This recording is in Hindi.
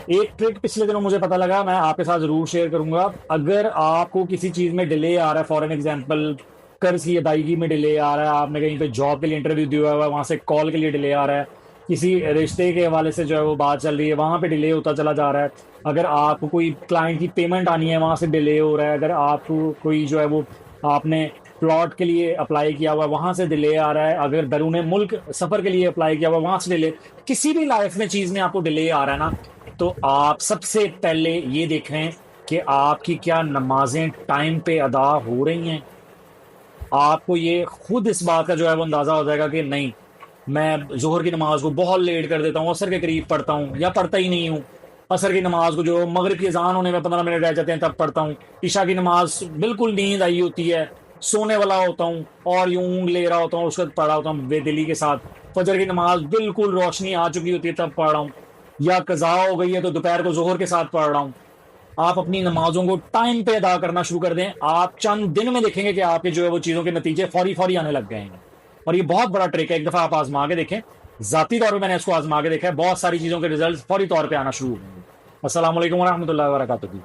एक ट्रिक पिछले दिनों मुझे पता लगा, मैं आपके साथ जरूर शेयर करूंगा। अगर आपको किसी चीज में डिले आ रहा है, फॉर एन एग्जांपल कर्ज की अदायगी में डिले आ रहा है, आपने कहीं पे जॉब के लिए इंटरव्यू दिया हुआ है, वहां से कॉल के लिए डिले आ रहा है, किसी रिश्ते के हवाले से जो है वो बात चल रही है, वहां पे डिले होता चला जा रहा है, अगर आपको कोई क्लाइंट की पेमेंट आनी है वहां से डिले हो रहा है, अगर आपको कोई जो है वो आपने प्लॉट के लिए अप्लाई किया हुआ है वहां से डिले आ रहा है, अगर बैरून मुल्क सफर के लिए अप्लाई किया हुआ है वहां से डिले, किसी भी लाइफ में चीज में आपको डिले आ रहा है ना, तो आप सबसे पहले ये देखें कि आपकी क्या नमाजें टाइम पे अदा हो रही हैं। आपको ये खुद इस बात का जो है वो अंदाजा हो जाएगा कि नहीं, मैं जोहर की नमाज को बहुत लेट कर देता हूँ, असर के करीब पढ़ता हूँ या पढ़ता ही नहीं हूँ। असर की नमाज को जो मगरिब की अजान होने में 15 मिनट रह जाते हैं तब पढ़ता हूँ। ईशा की नमाज बिल्कुल नींद आई होती है, सोने वाला होता हूँ और यूं ऊँघ ले रहा होता हूँ, उसके बाद पढ़ा होता हूँ बेदिली के साथ। फजर की नमाज बिल्कुल रोशनी आ चुकी होती है तब पढ़ रहा हूँ, या कज़ा हो गई है तो दोपहर को जोहर के साथ पढ़ रहा हूँ। आप अपनी नमाजों को टाइम पे अदा करना शुरू कर दें, आप चंद दिन में देखेंगे कि आपके जो है वो चीजों के नतीजे फौरी फौरी आने लग गए हैं। और ये बहुत बड़ा ट्रिक है, एक दफा आप आजमा के देखें। जाती तौर पे मैंने इसको आजमा के देखा है, बहुत सारी चीजों के रिजल्ट फौरी तौर पे आना शुरू हो गए। अस्सलाम वालेकुम वरहमतुल्लाहि वबरकातुहू।